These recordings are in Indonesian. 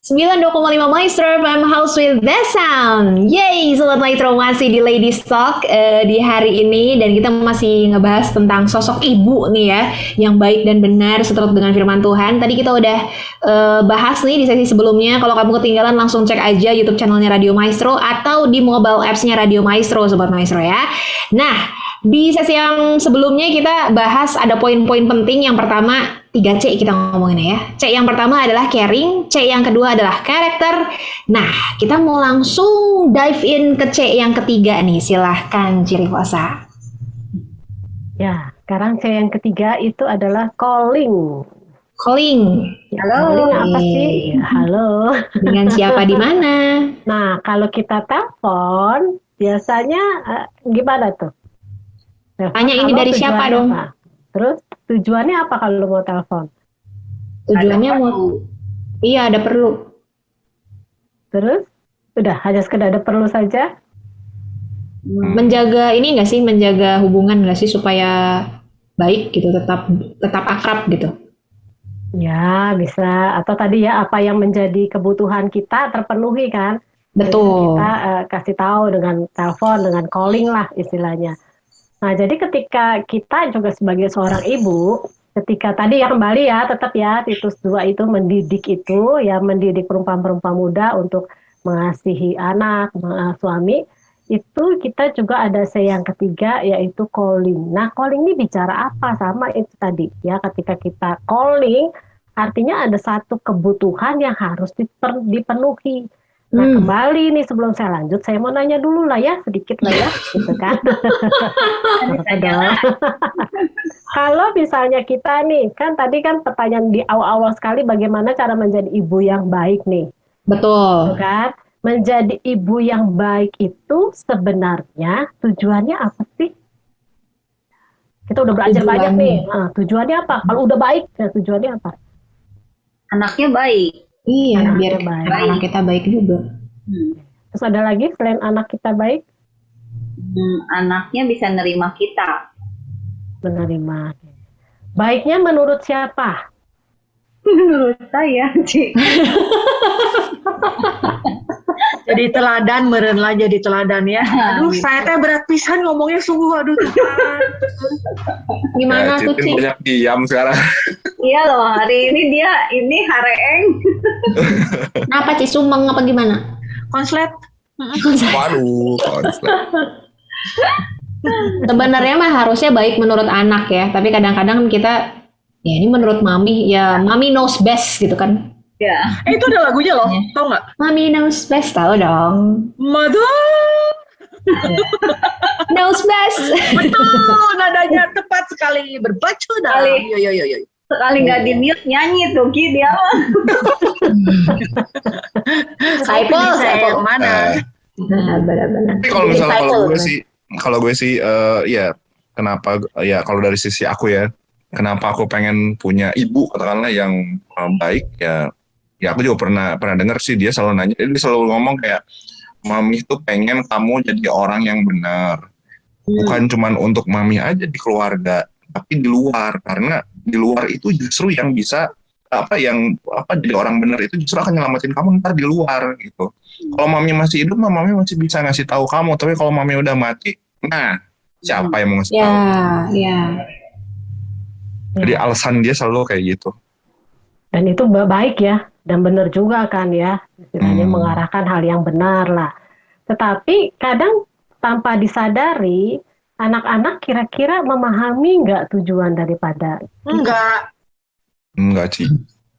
92,5 Maestro FM House with the Sound. Yay, Sobat Maestro masih di Ladies Talk di hari ini. Dan kita masih ngebahas tentang sosok ibu nih ya, yang baik dan benar seturut dengan firman Tuhan. Tadi kita udah bahas nih di sesi sebelumnya. Kalau kamu ketinggalan langsung cek aja YouTube channelnya Radio Maestro atau di mobile apps-nya Radio Maestro, Sobat Maestro ya. Nah, di sesi yang sebelumnya kita bahas ada poin-poin penting. Yang pertama 3C kita ngomongin ya. C yang pertama adalah caring, C yang kedua adalah karakter. Nah, kita mau langsung dive in ke C yang ketiga nih. Silahkan Ciri Kosa. Ya, sekarang C yang ketiga itu adalah calling. Calling. Halo. Calling apa sih? Halo. Dengan siapa di mana? Nah, kalau kita telepon biasanya gimana tuh? Tanya ini dari siapa dong? Apa? Terus tujuannya apa kalau mau telepon? Tujuannya mau, iya ada perlu. Terus udah hanya sekedar ada perlu saja? Menjaga ini nggak sih, menjaga hubungan nggak sih supaya baik gitu, tetap akrab gitu? Ya bisa. Atau tadi ya apa yang menjadi kebutuhan kita terpenuhi kan? Betul. Jadi kita kasih tahu dengan telepon, dengan calling lah istilahnya. Nah, jadi ketika kita juga sebagai seorang ibu, ketika tadi ya kembali ya, tetap ya Titus 2 itu mendidik itu, ya mendidik perempuan-perempuan muda untuk mengasihi anak, suami, itu kita juga ada C yang ketiga yaitu calling. Nah, calling ini bicara apa? Sama itu tadi ya, ketika kita calling, artinya ada satu kebutuhan yang harus dipenuhi. Nah, kembali nih sebelum saya lanjut, saya mau nanya dulu lah ya, sedikit lah ya, gitu kan. Kalau misalnya kita nih, kan tadi kan pertanyaan di awal-awal sekali bagaimana cara menjadi ibu yang baik nih. Betul. Kan? Menjadi ibu yang baik itu sebenarnya tujuannya apa sih? Kita udah belajar banyak nih, tujuannya apa? Kalau udah baik, tujuannya apa? Anaknya baik. Iya, biar anak kita baik juga. Terus ada lagi selain anak kita baik? Anaknya bisa nerima kita. Menerima. Baiknya menurut siapa? Menurut saya, Ci. Jadi teladan, meren lah jadi teladan ya. Aduh, saya teh berat pisan ngomongnya sungguh, aduh. Gimana tuh, Ci? Banyak diam sekarang. Iya loh, hari ini ini hareeng. Kenapa Ci, sumeng apa gimana? Konslet. Waduh, konslet. Sebenarnya mah harusnya baik menurut anak ya, tapi kadang-kadang kita, ya ini menurut mami, ya mami knows best gitu kan. Ya. Itu ada lagunya loh, tau nggak? Mami knows best, tahu dong. Mother. Knows best. Betul, nadanya tepat sekali, berbacu dah. Yo. Sekali nggak di mute nyanyi tuh Ki dia. Saipul mana? Benar-benar. Tapi kalau gue sih ya kenapa ya kalau dari sisi aku ya, kenapa aku pengen punya ibu katakanlah yang baik ya aku juga pernah dengar sih dia selalu nanya, dia selalu ngomong kayak mami tuh pengen kamu jadi orang yang benar. Bukan cuman untuk mami aja di keluarga, tapi di luar, karena di luar itu justru yang bisa jadi orang benar itu justru akan nyelamatin kamu ntar di luar gitu. Kalau mami masih hidup, mami masih bisa ngasih tahu kamu, tapi kalau mami udah mati, nah siapa yang mau ngasih tahu? Ya. Jadi alasan dia selalu kayak gitu. Dan itu baik ya, dan benar juga kan ya, istilahnya mengarahkan hal yang benar lah. Tetapi kadang tanpa disadari, anak-anak kira-kira memahami nggak tujuan daripada Enggak sih,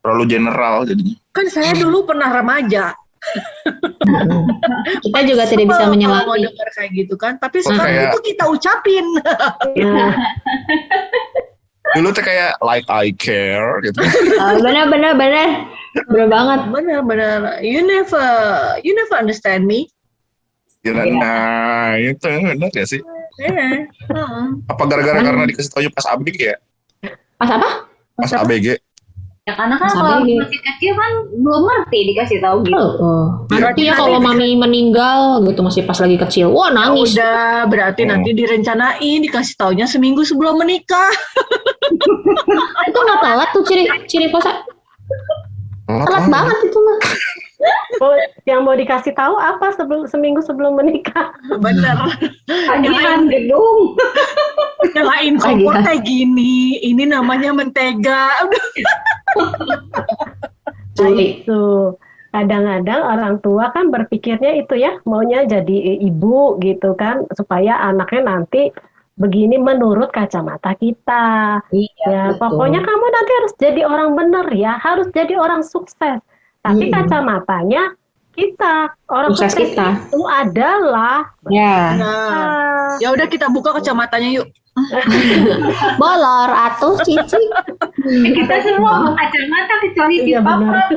terlalu general jadinya. Kan saya dulu pernah remaja. Kita juga tidak bisa menyelami. Mau dengar kayak gitu kan, tapi sekarang itu kita ucapin. Dulu tuh kayak like I care gitu. Benar banget. Benar. You never understand me. Nah, itu benar ya sih. Apa gara-gara karena dikasih tahu pas ABG ya? Pas apa? Pas ABG. Ya karena kan kalau masih kecil kan belum ngerti dikasih tahu gitu. Artinya kalau mami meninggal gitu masih pas lagi kecil, wah nangis. Udah, berarti nanti direncanain dikasih taunya seminggu sebelum menikah. Itu nggak telat tuh ciri kosa. Telat banget itu mah. yang mau dikasih tahu apa seminggu sebelum menikah? Bener. Tagihan gedung. Nyalain kompor kayak gini, ini namanya mentega. Nah, itu kadang-kadang orang tua kan berpikirnya itu ya, maunya jadi ibu gitu kan, supaya anaknya nanti begini menurut kacamata kita. Ya, betul. pokoknya kamu nanti harus jadi orang benar ya, harus jadi orang sukses. Tapi kacamatanya kita, orang Sukses sukses kita. itu adalah Ya. Nah, ya udah kita buka kacamatanya yuk. Bolor atuh Cici. Kita semua berkacamata kecuali si iya papa. benar.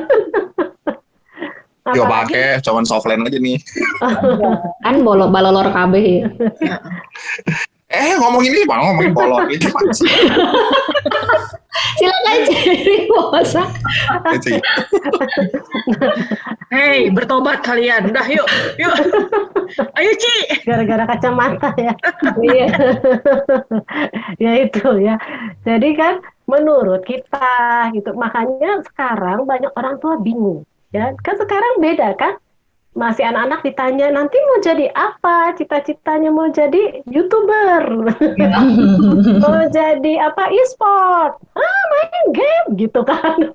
Yo Apalagi pakai cuman softline aja nih. Kan balolor kabeh ya. Ngomong ini malah ngomongin bolor gitu. Silakan Ciri Bosa. Ci. Hei, bertobat kalian. Udah yuk. Ayo Ci. gara-gara kacamata ya. Iya. Ya itu ya. Jadi kan menurut kita gitu. Makanya sekarang banyak orang tua bingung. Ya, kan sekarang beda kan? Masih anak-anak ditanya nanti mau jadi apa? Cita-citanya mau jadi YouTuber. Mau jadi apa? E-sport. Main game gitu kan.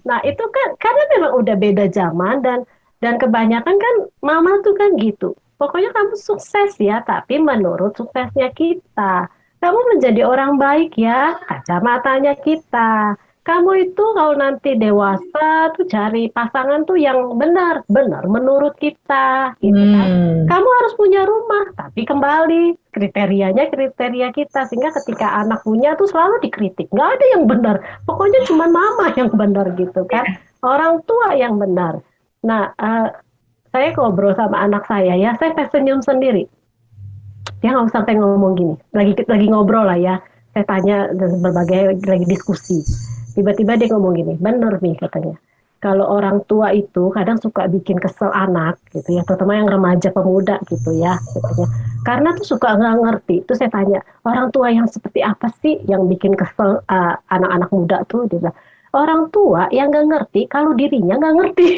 Nah, itu kan karena memang udah beda zaman dan kebanyakan kan mama tuh kan gitu. Pokoknya kamu sukses ya, tapi menurut suksesnya kita. Kamu menjadi orang baik ya, kacamatanya kita. Kamu itu kalau nanti dewasa tuh cari pasangan tuh yang benar menurut kita, gitu kan. Kamu harus punya rumah, tapi kembali kriteria kita, sehingga ketika anak punya tuh selalu dikritik. Nggak ada yang benar, pokoknya cuma mama yang benar gitu kan. Orang tua yang benar. Nah, saya ngobrol sama anak saya ya, saya senyum sendiri. Dia nggak sampai ngomong gini, lagi ngobrol lah ya. Saya tanya berbagai lagi diskusi. Tiba-tiba dia ngomong gini, bener nih katanya. Kalau orang tua itu kadang suka bikin kesel anak gitu ya, terutama yang remaja pemuda gitu ya, katanya. Karena tuh suka nggak ngerti. Terus saya tanya, orang tua yang seperti apa sih yang bikin kesel anak-anak muda tuh? Dia bilang, orang tua yang nggak ngerti kalau dirinya nggak ngerti.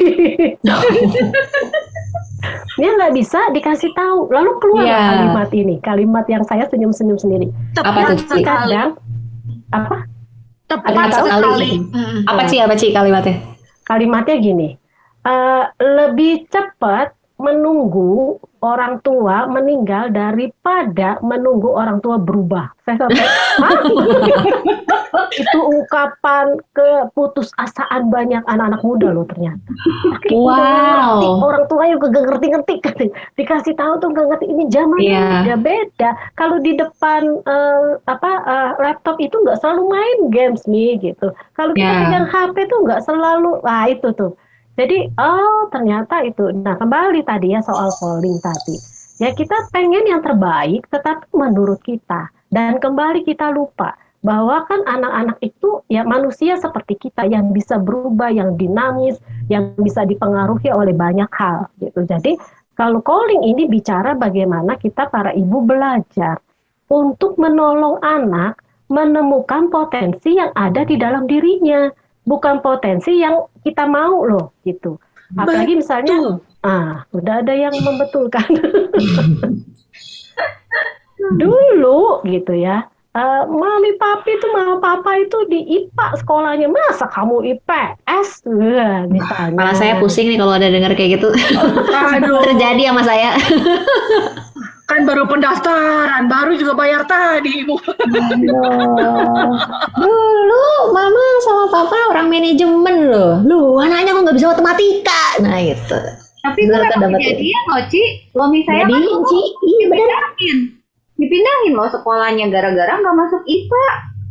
Dia nggak bisa dikasih tahu. Lalu keluar kalimat yang saya senyum-senyum sendiri. Apa tuh? Kadang apa? Tepat sekali. Apa sih kalimatnya? Kalimatnya gini, lebih cepat menunggu orang tua meninggal daripada menunggu orang tua berubah. Saya sampai, itu ungkapan keputusasaan banyak anak-anak muda loh ternyata. Wow. Orang tua juga gak ngerti-ngerti kan. Dikasih tahu tuh gak ngerti, ini zamannya udah beda. Kalau di depan laptop itu nggak selalu main games nih gitu. Kalau kita pegang HP tuh nggak selalu, itu tuh. Jadi ternyata itu. Nah kembali tadi ya soal calling tadi. Ya kita pengen yang terbaik, tetapi menurut kita. Dan kembali kita lupa bahwa kan anak-anak itu ya manusia seperti kita yang bisa berubah, yang dinamis, yang bisa dipengaruhi oleh banyak hal gitu. Jadi kalau calling ini bicara bagaimana kita para ibu belajar untuk menolong anak menemukan potensi yang ada di dalam dirinya, bukan potensi yang kita mau loh gitu. Apalagi misalnya udah ada yang membetulkan. Dulu gitu ya. Mama papa itu di IPA sekolahnya, masa kamu IPS? Misalnya. Malah saya pusing nih kalau ada dengar kayak gitu. Terjadi sama saya. Kan baru pendaftaran, baru juga bayar tadi Ibu. Dulu mama sama papa orang manajemen loh. Anaknya kok nggak bisa matematika. Nah gitu. Tapi itu memang kejadian loh Ci. Suami saya kan dipindahin loh sekolahnya gara-gara nggak masuk IPA.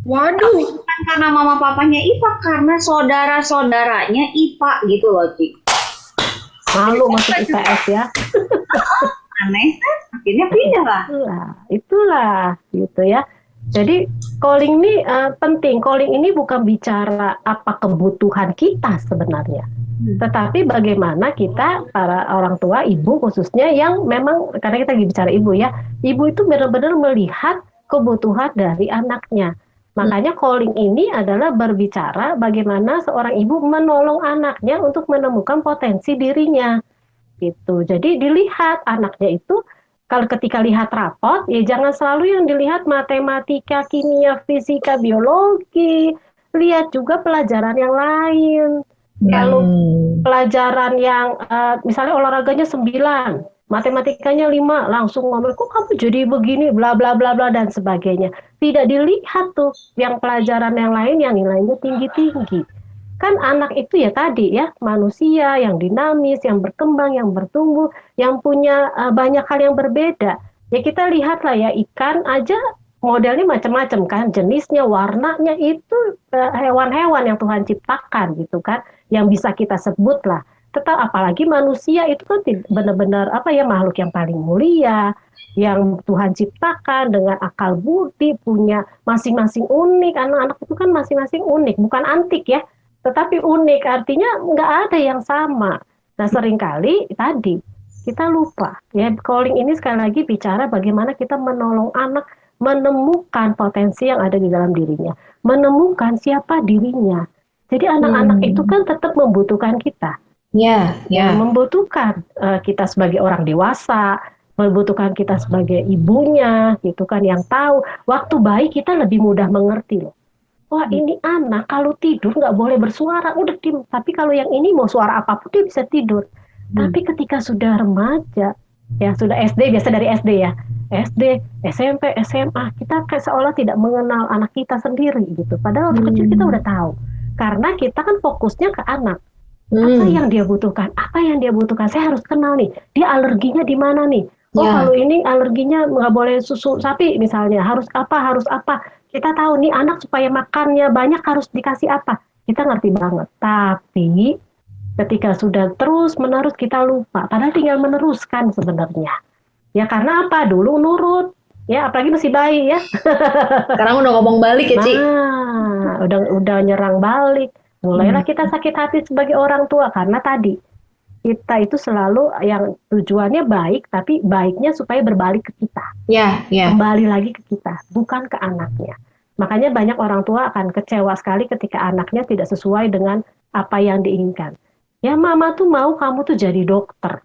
Waduh. Bukan karena mama papanya IPA, karena saudara-saudaranya IPA gitu loh Ci. Malu masuk IPS ya. Aneh kan? Akhirnya pindah lah. Itulah gitu ya. Jadi calling ini penting. Calling ini bukan bicara apa kebutuhan kita sebenarnya. Tetapi bagaimana kita para orang tua, ibu khususnya yang memang, karena kita lagi bicara ibu ya, ibu itu benar-benar melihat kebutuhan dari anaknya. Makanya calling ini adalah berbicara bagaimana seorang ibu menolong anaknya untuk menemukan potensi dirinya gitu. Jadi dilihat anaknya itu kalau ketika lihat rapot ya jangan selalu yang dilihat matematika, kimia, fisika, biologi. Lihat juga pelajaran yang lain. Kalau pelajaran yang misalnya olahraganya 9, matematikanya 5, langsung ngomong kok kamu jadi begini bla bla bla bla dan sebagainya. Tidak dilihat tuh yang pelajaran yang lain yang nilainya tinggi-tinggi. Kan anak itu ya tadi ya manusia yang dinamis, yang berkembang, yang bertumbuh, yang punya banyak hal yang berbeda. Ya kita lihatlah ya ikan aja modelnya macam-macam kan, jenisnya, warnanya itu hewan-hewan yang Tuhan ciptakan gitu kan, yang bisa kita sebut lah. Tetap apalagi manusia itu kan benar-benar apa ya makhluk yang paling mulia, yang Tuhan ciptakan dengan akal budi, punya masing-masing unik. Anak-anak itu kan masing-masing unik, bukan antik ya, tetapi unik artinya nggak ada yang sama. Nah seringkali tadi kita lupa ya calling ini sekali lagi bicara bagaimana kita menolong anak menemukan potensi yang ada di dalam dirinya, menemukan siapa dirinya. Jadi anak-anak itu kan tetap membutuhkan kita, membutuhkan kita sebagai orang dewasa, membutuhkan kita sebagai ibunya, gitu kan yang tahu. Waktu bayi kita lebih mudah mengerti loh. Wah ini anak kalau tidur nggak boleh bersuara, udah diem. Tapi kalau yang ini mau suara apapun dia bisa tidur. Tapi ketika sudah remaja, ya sudah SD, biasa dari SD ya, SD, SMP, SMA, kita kayak seolah tidak mengenal anak kita sendiri gitu. Padahal waktu kecil kita udah tahu. Karena kita kan fokusnya ke anak. Apa yang dia butuhkan? Apa yang dia butuhkan? Saya harus kenal nih. Dia alerginya di mana nih? Oh kalau ini alerginya nggak boleh susu sapi misalnya. Harus apa? Harus apa? Kita tahu nih anak supaya makannya banyak harus dikasih apa. Kita ngerti banget. Tapi ketika sudah terus-menerus kita lupa. Padahal tinggal meneruskan sebenarnya. Ya karena apa? Dulu nurut. Ya apalagi masih bayi ya. Sekarang udah ngomong balik ya, Ci. Nah, udah nyerang balik. Mulailah kita sakit hati sebagai orang tua karena tadi kita itu selalu yang tujuannya baik, tapi baiknya supaya berbalik ke kita. Kembali lagi ke kita, bukan ke anaknya. Makanya banyak orang tua akan kecewa sekali ketika anaknya tidak sesuai dengan apa yang diinginkan. Ya mama tuh mau kamu tuh jadi dokter.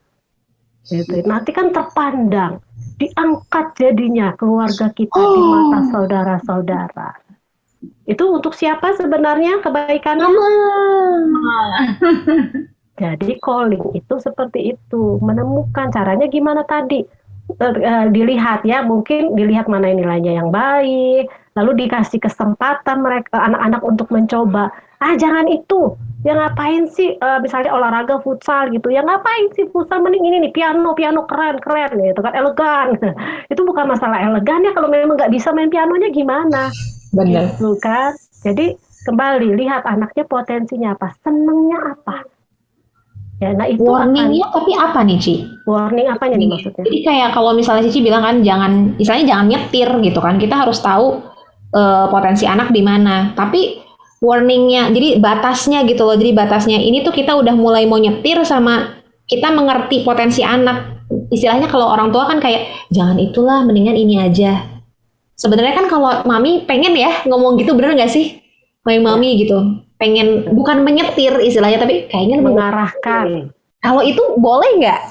Gitu. Nanti kan terpandang, diangkat jadinya keluarga kita di mata saudara-saudara. Itu untuk siapa sebenarnya kebaikannya? Jadi calling itu seperti itu, menemukan caranya gimana tadi, dilihat ya, mungkin dilihat mana nilainya yang baik, lalu dikasih kesempatan mereka anak-anak untuk mencoba. Jangan itu, ya ngapain sih, misalnya olahraga futsal gitu, ya ngapain sih futsal, mending ini nih piano keren gitu kan, elegan. Itu bukan masalah elegan ya, kalau memang nggak bisa main pianonya gimana? Benar. Gitu kan. Jadi kembali lihat anaknya potensinya apa, senengnya apa. Ya, nah itu warningnya tapi apa nih Ci? Warning apanya nih maksudnya? Jadi kayak kalau misalnya Cici bilang kan istilahnya jangan nyetir gitu kan, kita harus tahu potensi anak di mana. Tapi warningnya, jadi batasnya gitu loh. Jadi batasnya ini tuh kita udah mulai mau nyetir sama kita mengerti potensi anak. Istilahnya kalau orang tua kan kayak jangan itulah, mendingan ini aja. Sebenarnya kan kalau mami pengen ya ngomong gitu, bener nggak sih? Mami gitu. Pengen bukan menyetir istilahnya tapi kayaknya mengarahkan. Kalau itu boleh nggak,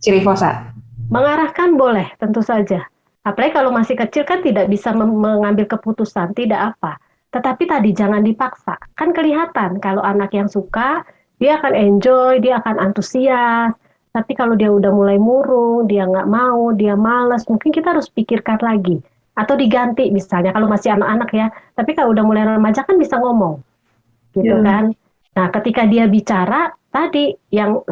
Ciri Fosa? Mengarahkan boleh, tentu saja. Apalagi kalau masih kecil kan tidak bisa mengambil keputusan, tidak apa. Tetapi tadi jangan dipaksa. Kan kelihatan kalau anak yang suka, dia akan enjoy, dia akan antusias. Tapi kalau dia udah mulai murung, dia nggak mau, dia malas, mungkin kita harus pikirkan lagi. Atau diganti misalnya kalau masih anak-anak ya. Tapi kalau udah mulai remaja kan bisa ngomong. Gitu kan. Nah, ketika dia bicara tadi yang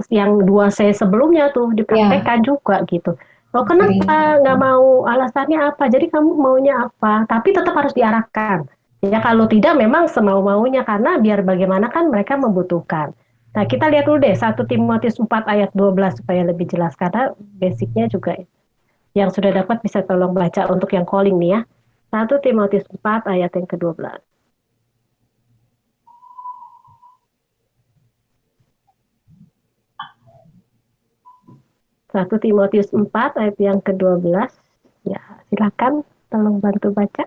2C sebelumnya tuh dipraktekkan juga gitu. Oh, kenapa nggak mau, alasannya apa? Jadi kamu maunya apa? Tapi tetap harus diarahkan. Ya kalau tidak memang semau-maunya karena biar bagaimana kan mereka membutuhkan. Nah, kita lihat dulu deh 1 Timotius 4 ayat 12 supaya lebih jelas karena basicnya juga yang sudah dapat bisa tolong baca untuk yang calling nih ya. 1 Timotius 4 ayat yang ke-12. 1 Timotius 4 ayat yang ke-12. Ya, silakan tolong bantu baca.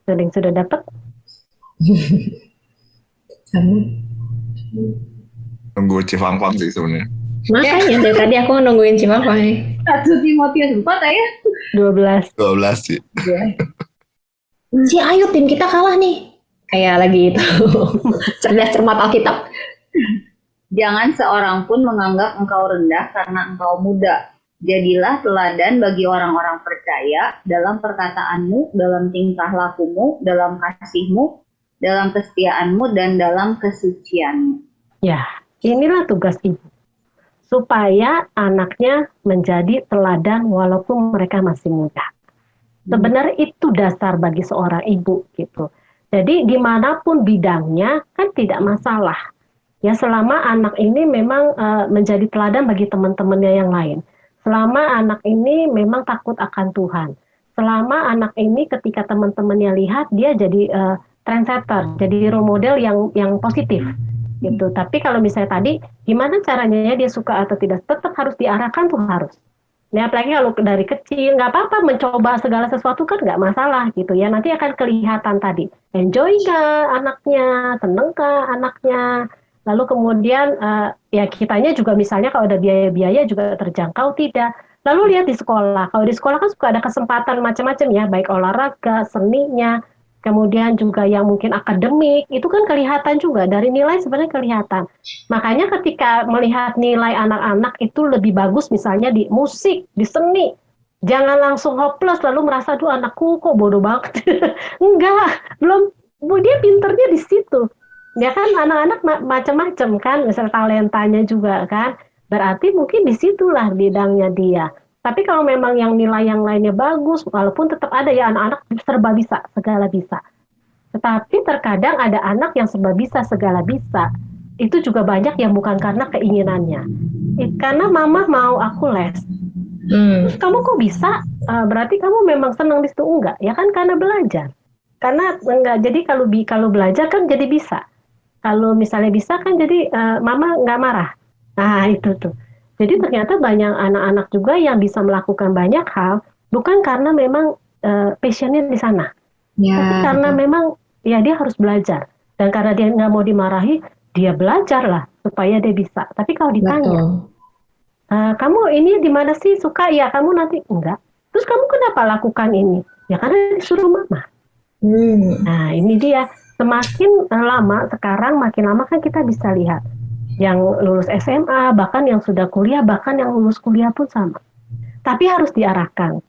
Ada yang sudah dapat? Tunggu Cifangfang sih sebenarnya. Makanya dari tadi aku nungguin Cimapang nih. 1 Timotius 4 ya. 12. 12 sih. Si ayo tim kita kalah nih. Kayak lagi itu. Cerdas cermat Alkitab. Jangan seorang pun menganggap engkau rendah karena engkau muda. Jadilah teladan bagi orang-orang percaya dalam perkataanmu, dalam tingkah lakumu, dalam kasihmu, dalam kesetiaanmu, dan dalam kesucianmu. Ya, inilah tugas ibu. Supaya anaknya menjadi teladan walaupun mereka masih muda. Sebenarnya itu dasar bagi seorang ibu gitu. Jadi dimanapun bidangnya kan tidak masalah. Ya selama anak ini memang menjadi teladan bagi teman-temannya yang lain. Selama anak ini memang takut akan Tuhan. Selama anak ini ketika teman-temannya lihat dia jadi trendsetter, jadi role model yang positif. Gitu. Tapi kalau misalnya tadi gimana caranya dia suka atau tidak, tetap harus diarahkan tuh harus. Nah, apalagi kalau dari kecil nggak apa-apa mencoba segala sesuatu kan nggak masalah gitu ya, nanti akan kelihatan tadi enjoy nggak anaknya, seneng nggak anaknya, lalu kemudian ya kitanya juga misalnya kalau ada biaya-biaya juga terjangkau tidak, lalu lihat di sekolah, kalau di sekolah kan suka ada kesempatan macam-macam ya, baik olahraga, seninya, kemudian juga yang mungkin akademik, itu kan kelihatan juga, dari nilai sebenarnya kelihatan. Makanya ketika melihat nilai anak-anak itu lebih bagus misalnya di musik, di seni, jangan langsung hopeless lalu merasa, duh anakku kok bodoh banget. Enggak, dia pinternya di situ. Ya kan anak-anak macam-macam kan, misal talentanya juga kan, berarti mungkin di situlah bidangnya dia. Tapi kalau memang yang nilai yang lainnya bagus, walaupun tetap ada ya anak-anak serba bisa, segala bisa. Tetapi terkadang ada anak yang serba bisa, segala bisa. Itu juga banyak yang bukan karena keinginannya. Karena mama mau aku les. Terus kamu kok bisa? Berarti kamu memang senang di situ? Enggak, ya kan karena belajar. Karena enggak, jadi kalau belajar kan jadi bisa. Kalau misalnya bisa kan jadi mama nggak marah. Nah itu tuh. Jadi ternyata banyak anak-anak juga yang bisa melakukan banyak hal bukan karena memang passionnya di sana, tapi karena memang ya dia harus belajar, dan karena dia nggak mau dimarahi, dia belajar lah supaya dia bisa. Tapi kalau ditanya, kamu ini di mana sih suka? Ya kamu nanti enggak. Terus kamu kenapa lakukan ini? Ya karena disuruh mama. Nah ini dia, semakin lama sekarang makin lama kan kita bisa lihat. Yang lulus SMA, bahkan yang sudah kuliah, bahkan yang lulus kuliah pun sama. Tapi harus diarahkan.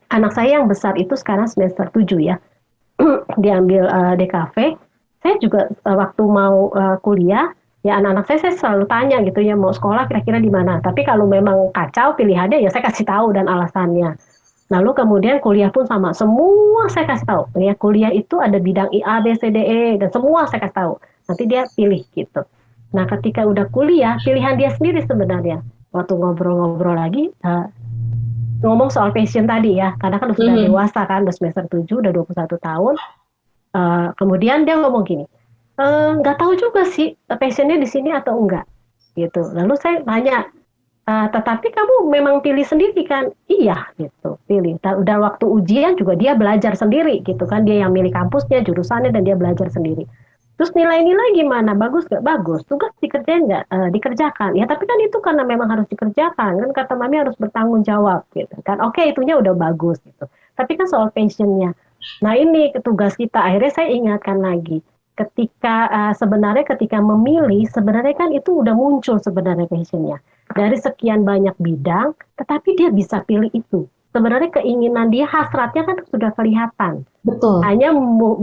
Anak saya yang besar itu sekarang semester 7 ya. Diambil DKV. Saya juga waktu mau kuliah, ya anak-anak saya selalu tanya gitu ya, mau sekolah kira-kira di mana. Tapi kalau memang kacau pilihannya, ya saya kasih tahu dan alasannya. Lalu kemudian kuliah pun sama. Semua saya kasih tahu. Ya, kuliah itu ada bidang IA, B, C, D, E, dan semua saya kasih tahu. Nanti dia pilih gitu. Nah, ketika udah kuliah, pilihan dia sendiri sebenarnya. Waktu ngobrol-ngobrol lagi, ngomong soal passion tadi ya, karena kan sudah dewasa kan, udah semester 7, udah 21 tahun. Kemudian dia ngomong gini, nggak tahu juga sih passionnya di sini atau enggak. Gitu. Lalu saya tanya, tetapi kamu memang pilih sendiri kan? Iya, gitu, pilih. Udah waktu ujian juga dia belajar sendiri, gitu kan. Dia yang milih kampusnya, jurusannya, dan dia belajar sendiri. Terus nilai-nilai gimana? Bagus gak? Bagus. Tugas dikerjain gak? Dikerjakan. Ya tapi kan itu karena memang harus dikerjakan. Kan kata mami harus bertanggung jawab gitu kan. Oke, itunya udah bagus gitu. Tapi kan soal passionnya. Nah ini tugas kita. Akhirnya saya ingatkan lagi. Sebenarnya ketika memilih, sebenarnya kan itu udah muncul sebenarnya passionnya. Dari sekian banyak bidang, tetapi dia bisa pilih itu. Sebenarnya keinginan dia, hasratnya kan sudah kelihatan. Betul. Hanya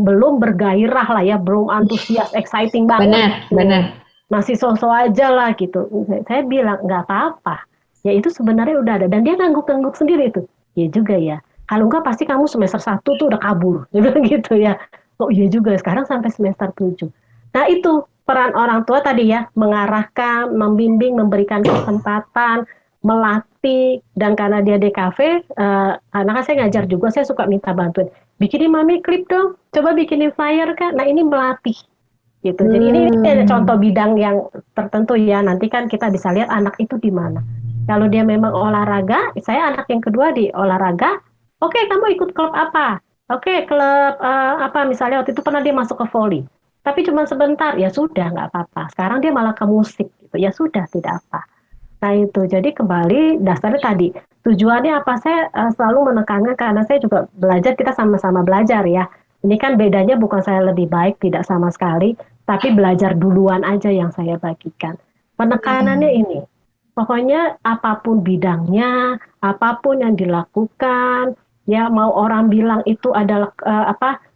belum bergairah lah ya, belum antusias, exciting banget. Benar. Masih so-so aja lah gitu. Saya bilang nggak apa-apa. Ya itu sebenarnya udah ada, dan dia ngangguk-ngangguk sendiri tuh. Ya juga ya. Kalau enggak pasti kamu semester 1 tuh udah kabur. Gitu ya. Oh iya juga, sekarang sampai semester 7. Nah itu peran orang tua tadi ya, mengarahkan, membimbing, memberikan kesempatan, melatih. Dan karena dia DKV, karena kan saya ngajar juga, saya suka minta bantuan. Bikinin mami klip dong, coba bikinin flyer kan. Nah ini melatih gitu. Jadi ini ada contoh bidang yang tertentu ya. Nanti kan kita bisa lihat anak itu di mana. Kalau dia memang olahraga, saya anak yang kedua di olahraga. Oke, kamu ikut klub apa? Oke, klub apa misalnya waktu itu pernah dia masuk ke volley, tapi cuma sebentar, ya sudah nggak apa-apa. Sekarang dia malah ke musik, gitu. Ya sudah tidak apa. Nah itu, jadi kembali dasarnya tadi tujuannya apa? Saya selalu menekankan karena saya juga belajar, kita sama-sama belajar ya. Ini kan bedanya bukan saya lebih baik, tidak sama sekali, tapi belajar duluan aja yang saya bagikan. Penekanannya ini, pokoknya apapun bidangnya, apapun yang dilakukan, ya mau orang bilang itu adalah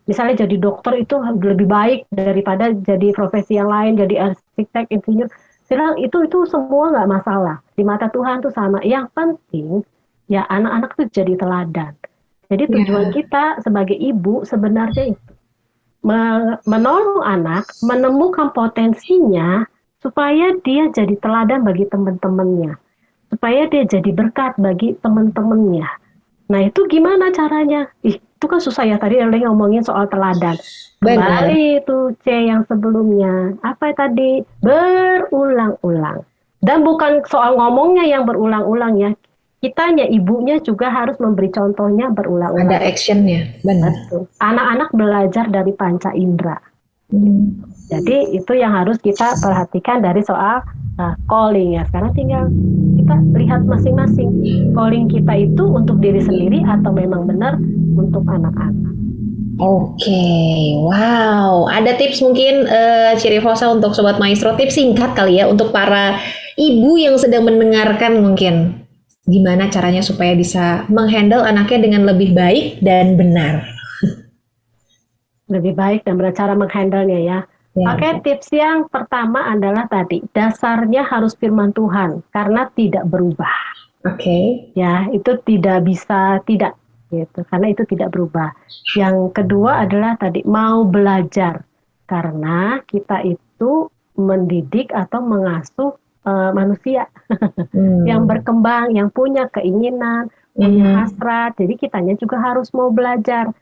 misalnya jadi dokter itu lebih baik daripada jadi profesi yang lain, jadi arsitek, insinyur. Bilang itu semua nggak masalah. Di mata Tuhan tuh sama. Yang penting ya anak-anak tuh jadi teladan. Jadi tujuan kita sebagai ibu sebenarnya itu menolong anak, menemukan potensinya supaya dia jadi teladan bagi teman-temannya. Supaya dia jadi berkat bagi teman-temannya. Nah itu gimana caranya? Itu kan susah ya, tadi Erling ngomongin soal teladan. Kembali itu C yang sebelumnya. Apa tadi? Berulang-ulang. Dan bukan soal ngomongnya yang berulang-ulang ya. Kitanya, ibunya juga harus memberi contohnya berulang-ulang. Ada actionnya, benar. Anak-anak belajar dari panca indera. Jadi itu yang harus kita perhatikan dari soal calling ya. Sekarang tinggal kita lihat masing-masing calling kita itu untuk diri sendiri atau memang benar untuk anak-anak. Oke, wow. Ada tips mungkin Cirifosa untuk Sobat Maestro, tips singkat kali ya untuk para ibu yang sedang mendengarkan mungkin. Gimana caranya supaya bisa menghandle anaknya dengan lebih baik dan benar. Lebih baik dan benar cara menghandle-nya ya. Oke, tips yang pertama adalah tadi, dasarnya harus firman Tuhan, karena tidak berubah. Oke. Ya, itu tidak bisa tidak, gitu, karena itu tidak berubah. Yang kedua adalah tadi, mau belajar, karena kita itu mendidik atau mengasuh manusia yang berkembang, yang punya keinginan, punya hasrat, jadi kitanya juga harus mau belajar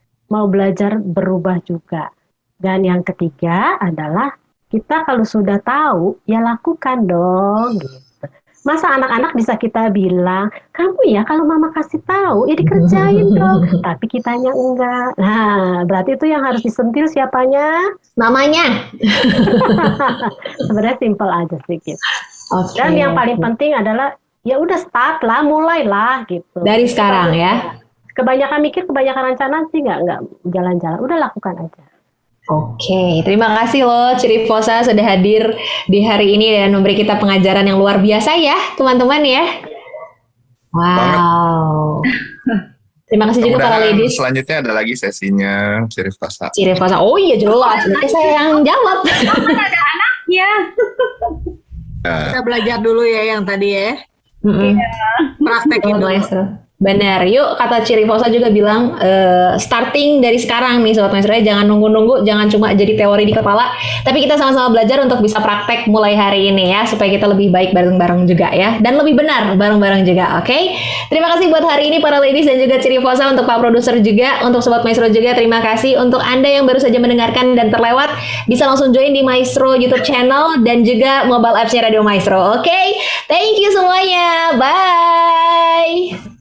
berubah juga. Dan yang ketiga adalah kita kalau sudah tahu ya lakukan dong gitu. Masa anak-anak bisa kita bilang, kamu ya kalau mama kasih tahu ya dikerjain dong, tapi kitanya enggak. Nah, berarti itu yang harus disentil siapanya? Namanya. Sebenarnya simple aja sedikit. Okay. Dan yang paling penting adalah ya udah start lah, mulailah gitu. Dari sekarang ya. Kebanyakan mikir, kebanyakan rencana sih nggak jalan-jalan. Udah lakukan aja. Oke, terima kasih loh Cirifosa sudah hadir di hari ini dan memberi kita pengajaran yang luar biasa ya teman-teman ya. Wow. Terima kasih juga para ladies. Selanjutnya ada lagi sesinya Cirifosa. Cirifosa, oh iya jelas, nanti saya yang jawab. Ada anaknya. Kita belajar dulu ya yang tadi ya. Praktekin dulu. Benar, yuk kata Cirifosa juga bilang starting dari sekarang nih Sobat Maestro, jangan nunggu-nunggu, jangan cuma jadi teori di kepala, tapi kita sama-sama belajar untuk bisa praktek mulai hari ini ya, supaya kita lebih baik bareng-bareng juga ya, dan lebih benar bareng-bareng juga, oke? Terima kasih buat hari ini para ladies dan juga Cirifosa, untuk Pak Produser juga, untuk Sobat Maestro juga, terima kasih. Untuk Anda yang baru saja mendengarkan dan terlewat, bisa langsung join di Maestro YouTube channel dan juga mobile apps-nya Radio Maestro, oke? Thank you semuanya, bye!